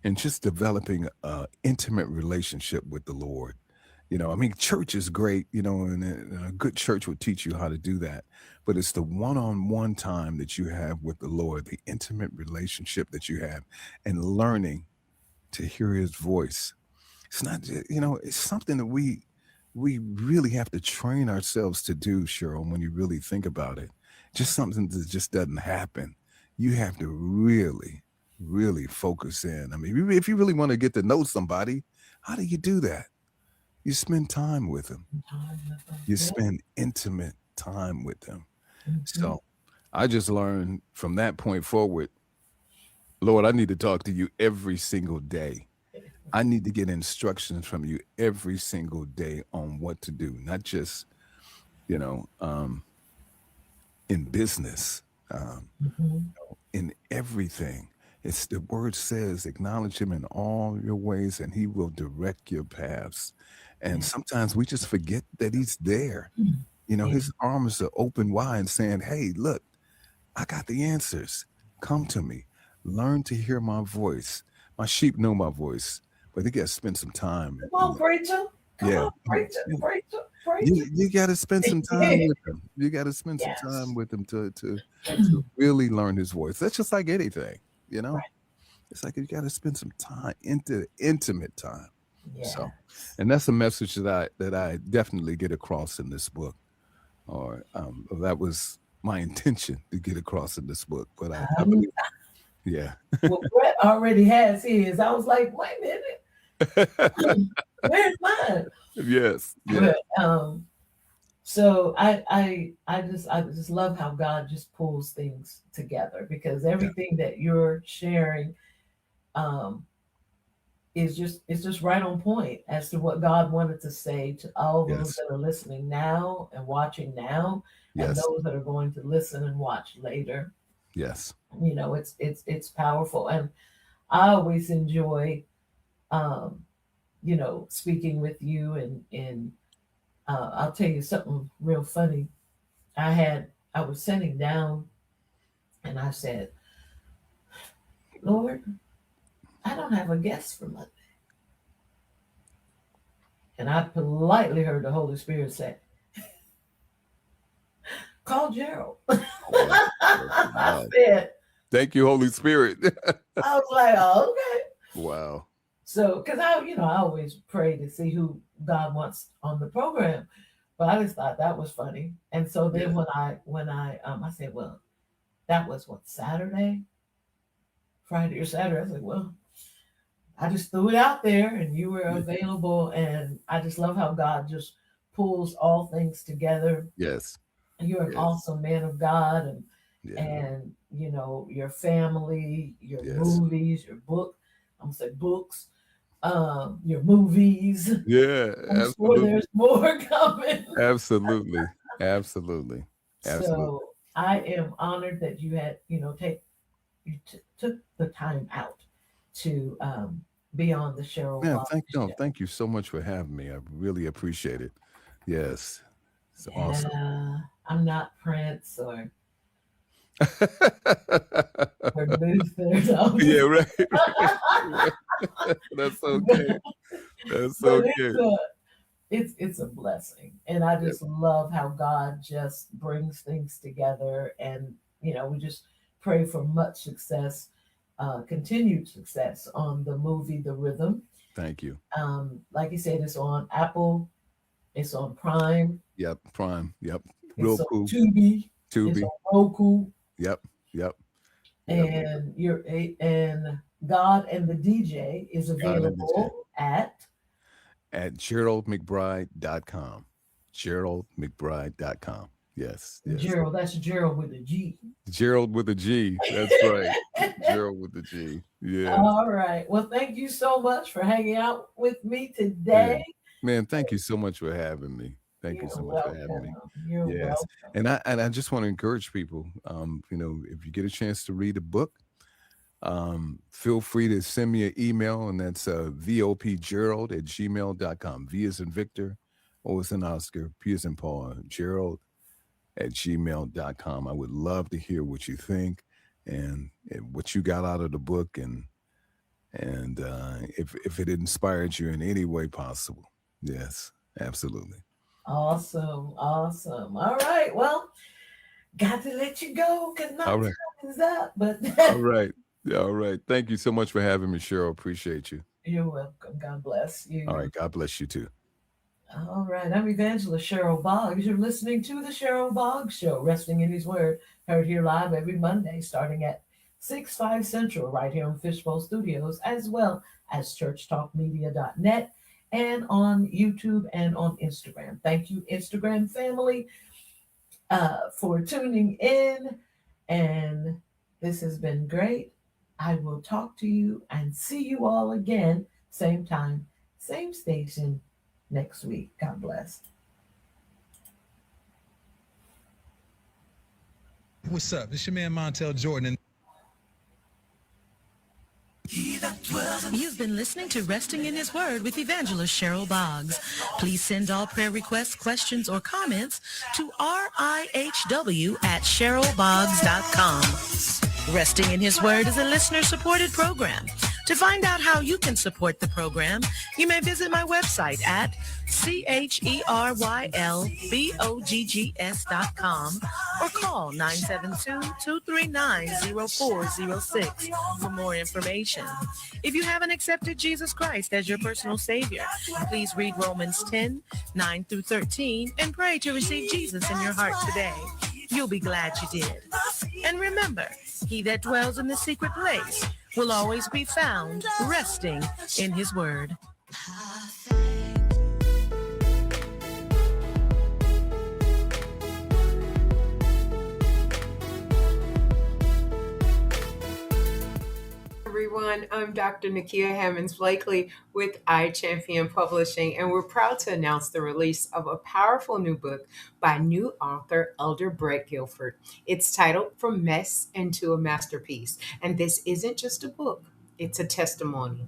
and just developing a intimate relationship with the Lord. I mean, church is great, and a good church will teach you how to do that. But it's the one-on-one time that you have with the Lord, the intimate relationship that you have, and learning to hear his voice. It's not, it's something that we really have to train ourselves to do, Cheryl, when you really think about it. Just something that just doesn't happen. You have to really, really focus in. I mean, if you really want to get to know somebody, how do you do that? You spend time with them.
Time with them.
You
Yeah.
spend intimate time with them.
Mhm.
So I just learned from that point forward, Lord, I need to talk to you every single day. I need to get instructions from you every single day on what to do, not just, you know, um, in business, um,
Mhm.
in everything. It's the word says, acknowledge him in all your ways and he will direct your paths. And
Yeah.
sometimes we just forget that he's there.
Mm. Yeah.
His arms are open wide saying, hey, look, I got the answers. Come to me. Learn to hear my voice. My sheep know my voice, but they got to spend some time.
Come on, preacher. Come
Yeah.
on, preacher,
Yeah.
preacher,
You got to spend some time
preacher.
with them. You got to spend some time
Yes.
with them to really learn his voice. That's just like anything, you know.
Right.
It's like you got to spend some time, intimate time. So,
Yes.
and that's a message that I definitely get across in this book, or that was my intention to get across in this book. But I
Um,
believe, yeah,
well, Brett already has his. I was like, wait a minute, where's mine?
yes, yes,
But so I just love how God just pulls things together because
yeah,
everything that you're sharing um is just right on point as to what God wanted to say to all those
yes,
that are listening now and watching now and
yes,
those that are going to listen and watch later.
yes,
It's powerful, and I always enjoy um speaking with you, and I'll tell you something real funny. I was sitting down and I said, Lord, I don't have a guest for Monday. And I politely heard the Holy Spirit say, call Gerald.
wow,
I
wow.
said,
Thank you, Holy Spirit.
I was like, oh, okay.
Wow.
So, because I always pray to see who God wants on the program, but I just thought that was funny. And so
Yeah.
then when I said, well, that was what, Saturday, Friday or Saturday. I said, well, I just threw it out there and you were
Yeah.
available. And I just love how God just pulls all things together.
Yes.
You're an
Yes.
awesome man of God,
Yeah.
and your family, your
Yes.
movies, your book. I'm gonna say books, your movies.
Yeah.
I'm sure
Absolutely.
there's more coming.
Absolutely. Absolutely. Absolutely.
So I am honored that you had, took the time out to be on the Cheryl
Man,
Boggs show.
thank you so much for having me. I really appreciate it. Yes. It's awesome.
Yeah, I'm not Prince or Luther. No, I'm
Yeah,
just,
right. Right. That's okay. That's
but
okay.
it's a blessing, and I
Yeah.
just love how God just brings things together, and we just pray for much success, continued success on the movie The Rhythm.
Thank you.
Like you said, it's on Apple, it's on Prime,
Yep. Prime. Yep.
it's on
Roku.
Tubi, it's
Tubi.
on Roku,
Yep. Yep. Yep.
and God and the DJ is
God and the J.
available at
At GeraldMcBride.com. GeraldMcBride.com. Yes, yes.
Gerald, that's Gerald with a G.
Gerald with a G. That's right. Gerald with a G. Yes.
All right. Well, thank you so much for hanging out with me today.
Man, thank you so much for having me. Thank you
You're
so much for having me.
welcome. You're
Yes.
welcome.
And I just want to encourage people, if you get a chance to read a book, feel free to send me an email, and that's vopgerald@gmail.com. V is in Victor, O is in Oscar, P is in Paul, Gerald@gmail.com. I would love to hear what you think and what you got out of the book, and if it inspired you in any way possible. Yes, absolutely.
Awesome. Awesome. All right. Well, got to let you go because my
All
time
right.
is up. But
All right. All right. Thank you so much for having me, Cheryl. Appreciate you.
you're welcome. God bless you.
All right. God bless you too.
All right. I'm Evangelist Cheryl Boggs. You're listening to the Cheryl Boggs Show, Resting in His Word, heard here live every Monday starting at 6/5 Central, right here on Fishbowl Studios, as well as churchtalkmedia.net and on YouTube and on Instagram. Thank you, Instagram family, for tuning in. And this has been great. I will talk to you and see you all again, same time, same station next week. God bless.
What's up? It's your man Montel Jordan.
You've been listening to Resting in His Word with Evangelist Cheryl Boggs. Please send all prayer requests, questions, or comments to rihw@cherylboggs.com. Resting in His Word is a listener-supported program. To find out how you can support the program, you may visit my website at cherylboggs.com or call 972-239-0406 for more information. If you haven't accepted Jesus Christ as your personal Savior, please read Romans 10:9-13 and pray to receive Jesus in your heart today. You'll be glad you did. And remember, he that dwells in the secret place will always be found resting in his word.
Everyone, I'm Dr. Nakia Hammonds-Blakely with iChampion Publishing, and we're proud to announce the release of a powerful new book by new author Elder Brett Guilford. It's titled From Mess into a Masterpiece, and this isn't just a book, it's a testimony.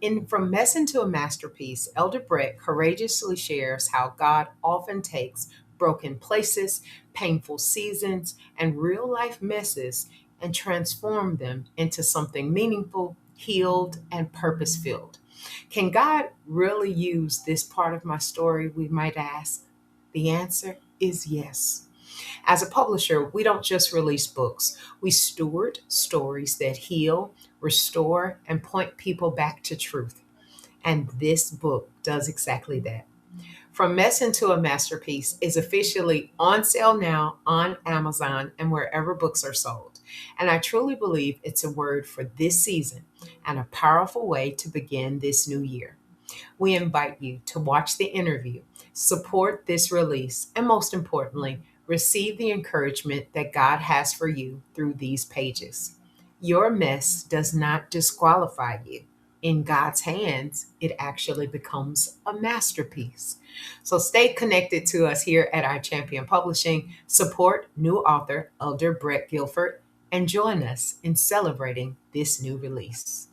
In From Mess into a Masterpiece, Elder Brett courageously shares how God often takes broken places, painful seasons, and real-life messes and transform them into something meaningful, healed, and purpose-filled. Can God really use this part of my story, we might ask? The answer is yes. As a publisher, we don't just release books. We steward stories that heal, restore, and point people back to truth. And this book does exactly that. From Mess into a Masterpiece is officially on sale now on Amazon and wherever books are sold. And I truly believe it's a word for this season and a powerful way to begin this new year. We invite you to watch the interview, support this release, and most importantly, receive the encouragement that God has for you through these pages. Your mess does not disqualify you. In God's hands, it actually becomes a masterpiece. So stay connected to us here at iChampion Publishing, support new author Elder Brett Guilford, and join us in celebrating this new release.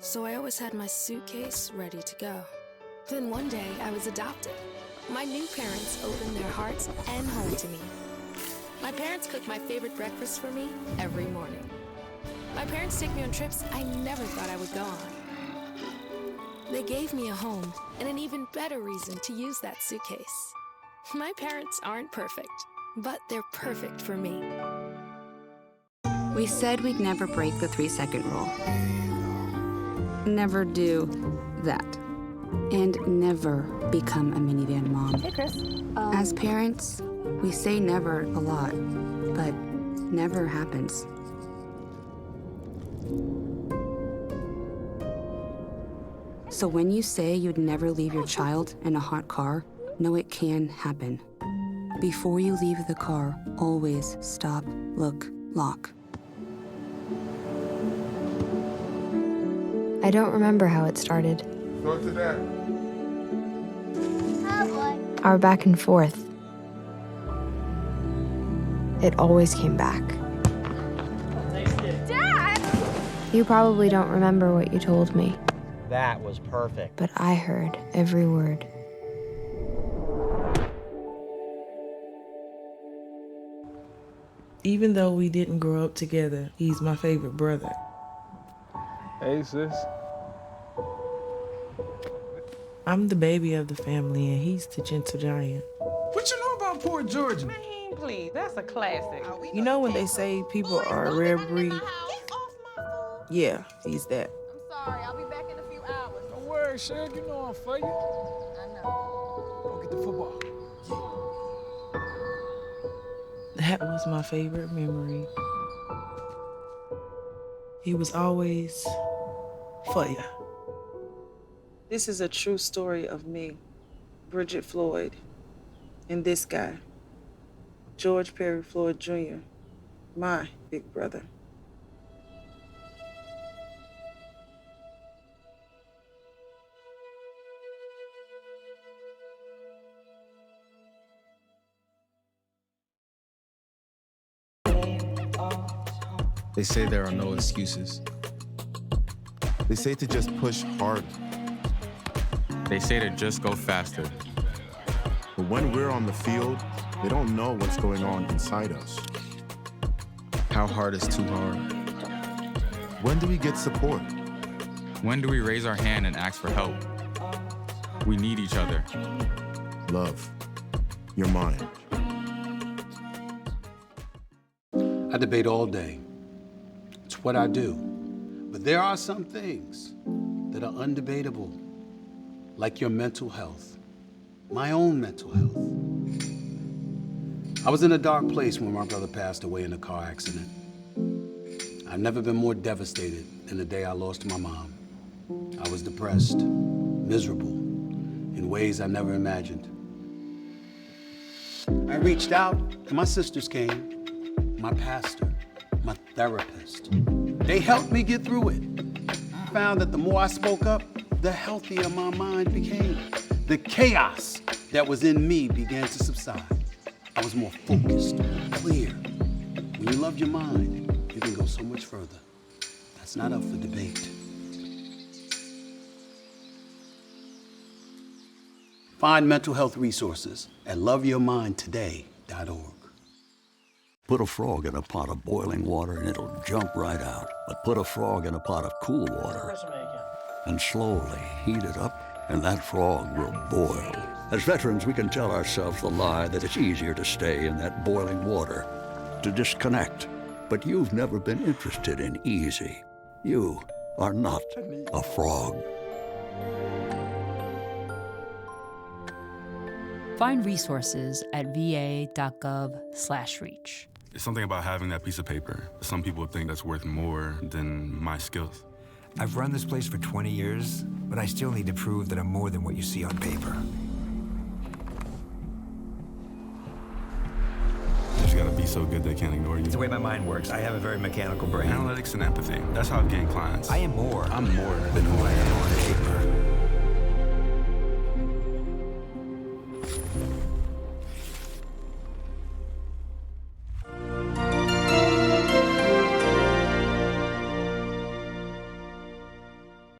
So I always had my suitcase ready to go. Then one day, I was adopted. My new parents opened their hearts and home to me. My parents cook my favorite breakfast for me every morning. My parents take me on trips I never thought I would go on. They gave me a home and an even better reason to use that suitcase. My parents aren't perfect, but they're perfect for me.
We said we'd never break the 3-second rule. Never do that. And never become a minivan mom.
Hey, Chris.
As parents, we say never a lot, but never happens. So when you say you'd never leave your child in a hot car, know it can happen. Before you leave the car, always stop, look, lock.
I don't remember how it started.
Go to that.
Our back and forth. It always came back. Dad! You probably don't remember what you told me,
That was perfect.
but I heard every word.
Even though we didn't grow up together, he's my favorite brother.
Hey, sis.
I'm the baby of the family, and he's the gentle giant.
What you know about Port Georgia?
Man, please, that's a classic.
You know when they say people are a rare breed? Yeah, he's that.
I'm sorry, I'll be back in a few hours.
Don't worry, Cheryl. You know I'm for you.
I know.
Go get the football.
That was my favorite memory. He was always for you. This is a true story of me, Bridget Floyd, and this guy, George Perry Floyd Jr., my big brother.
They say there are no excuses.
They say to just push hard.
They say to just go faster.
But when we're on the field, they don't know what's going on inside us.
How hard is too hard?
When do we get support?
When do we raise our hand and ask for help? We need each other.
Love. Your mind.
I debate all day. It's what I do. But there are some things that are undebatable, like your mental health, my own mental health. I was in a dark place when my brother passed away in a car accident. I've never been more devastated than the day I lost my mom. I was depressed, miserable, in ways I never imagined. I reached out, and my sisters came, my pastor, my therapist. They helped me get through it. I found that the more I spoke up, the healthier my mind became. The chaos that was in me began to subside. I was more focused, clear. When you love your mind, you can go so much further. That's not up for debate. Find mental health resources at loveyourmindtoday.org.
Put a frog in a pot of boiling water and it'll jump right out. But put a frog in a pot of cool water and slowly heat it up, and that frog will boil. As veterans, we can tell ourselves the lie that it's easier to stay in that boiling water, to disconnect. But you've never been interested in easy. You are not a frog.
Find resources at va.gov/reach.
It's something about having that piece of paper. Some people think that's worth more than my skills.
I've run this place for 20 years, but I still need to prove that I'm more than what you see on paper.
You just gotta be so good they can't ignore you.
It's the way my mind works. I have a very mechanical brain.
Analytics and empathy. That's how I've gained clients.
I am more.
I'm more than